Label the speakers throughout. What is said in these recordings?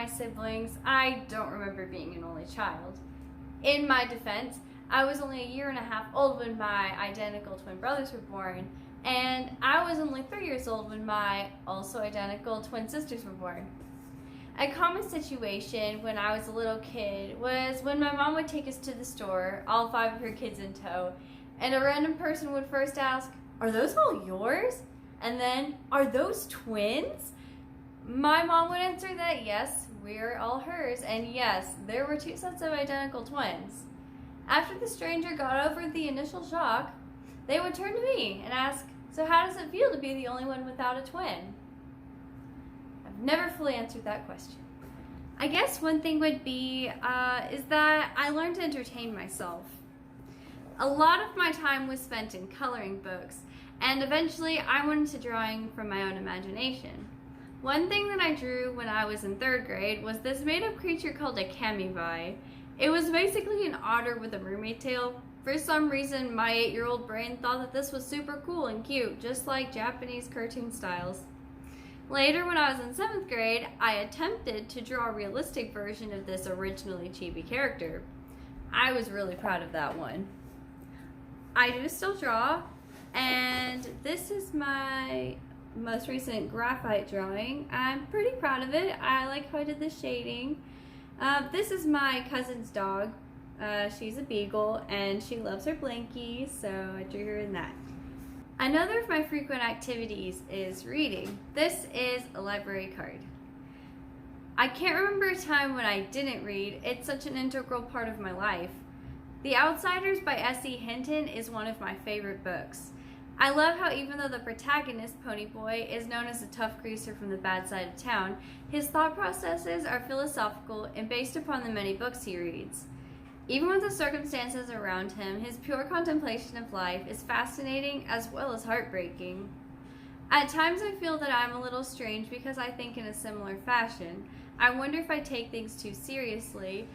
Speaker 1: my siblings, I don't remember being an only child. In my defense, I was only a year and a half old when my identical twin brothers were born, and I was only 3 years old when my also identical twin sisters were born. A common situation when I was a little kid was when my mom would take us to the store, all 5 of her kids in tow, and a random person would first ask, "Are those all yours?" And then, "Are those twins?" My mom would answer that yes, we're all hers, and yes, there were 2 sets of identical twins. After the stranger got over the initial shock, they would turn to me and ask, "So how does it feel to be the only one without a twin?" I've never fully answered that question. I guess one thing would be is that I learned to entertain myself. A lot of my time was spent in coloring books, and eventually I went into drawing from my own imagination. One thing that I drew when I was in 3rd grade was this made-up creature called a camibai. It was basically an otter with a mermaid tail. For some reason, my 8-year-old brain thought that this was super cool and cute, just like Japanese cartoon styles. Later, when I was in 7th grade, I attempted to draw a realistic version of this originally chibi character. I was really proud of that one. I do still draw, and this is my most recent graphite drawing. I'm pretty proud of it. I like how I did the shading. This is my cousin's dog. She's a beagle, and she loves her blankie, so I drew her in that. Another of my frequent activities is reading. This is a library card. I can't remember a time when I didn't read. It's such an integral part of my life. The Outsiders by S.E. Hinton is one of my favorite books. I love how even though the protagonist, Ponyboy, is known as a tough greaser from the bad side of town, his thought processes are philosophical and based upon the many books he reads. Even with the circumstances around him, his pure contemplation of life is fascinating as well as heartbreaking. At times I feel that I'm a little strange because I think in a similar fashion. I wonder if I take things too seriously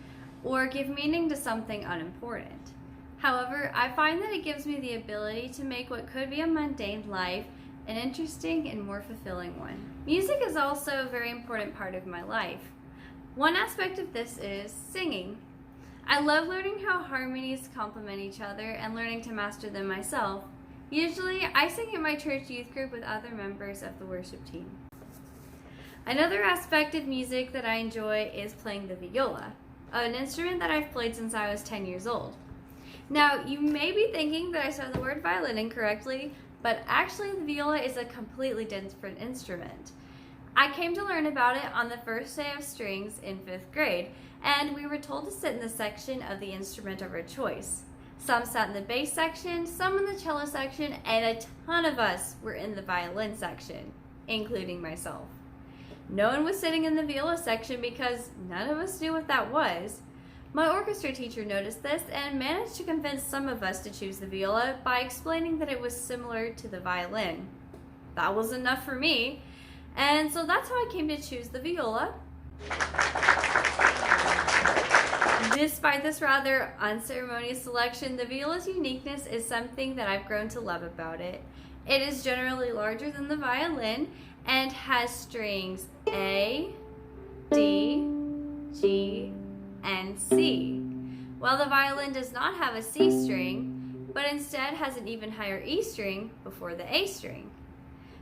Speaker 1: or give meaning to something unimportant. However, I find that it gives me the ability to make what could be a mundane life an interesting and more fulfilling one. Music is also a very important part of my life. One aspect of this is singing. I love learning how harmonies complement each other and learning to master them myself. Usually, I sing in my church youth group with other members of the worship team. Another aspect of music that I enjoy is playing the viola, an instrument that I've played since I was 10 years old. Now, you may be thinking that I said the word violin incorrectly, but actually the viola is a completely different instrument. I came to learn about it on the first day of strings in 5th grade, and we were told to sit in the section of the instrument of our choice. Some sat in the bass section, some in the cello section, and a ton of us were in the violin section, including myself. No one was sitting in the viola section because none of us knew what that was. My orchestra teacher noticed this and managed to convince some of us to choose the viola by explaining that it was similar to the violin. That was enough for me, and so that's how I came to choose the viola. Despite this rather unceremonious selection, the viola's uniqueness is something that I've grown to love about it. It is generally larger than the violin and has strings A, D, G, and C, while the violin does not have a C string, but instead has an even higher E string before the A string.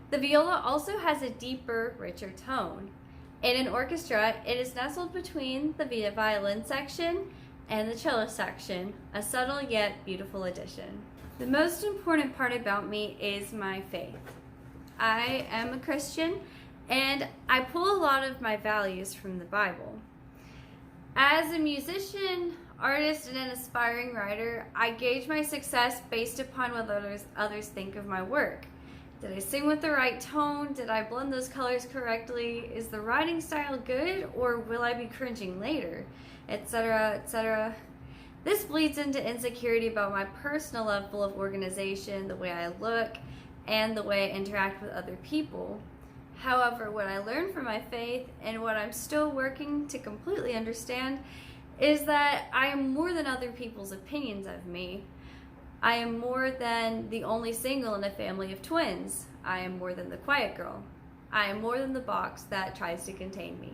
Speaker 1: The viola also has a deeper, richer tone. In an orchestra, it is nestled between the violin section and the cello section, a subtle yet beautiful addition. The most important part about me is my faith. I am a Christian, and I pull a lot of my values from the Bible. As a musician, artist, and an aspiring writer, I gauge my success based upon what others think of my work. Did I sing with the right tone? Did I blend those colors correctly? Is the writing style good, or will I be cringing later? Etc., etc. This bleeds into insecurity about my personal level of organization, the way I look, and the way I interact with other people. However, what I learned from my faith, and what I'm still working to completely understand, is that I am more than other people's opinions of me. I am more than the only single in a family of twins. I am more than the quiet girl. I am more than the box that tries to contain me.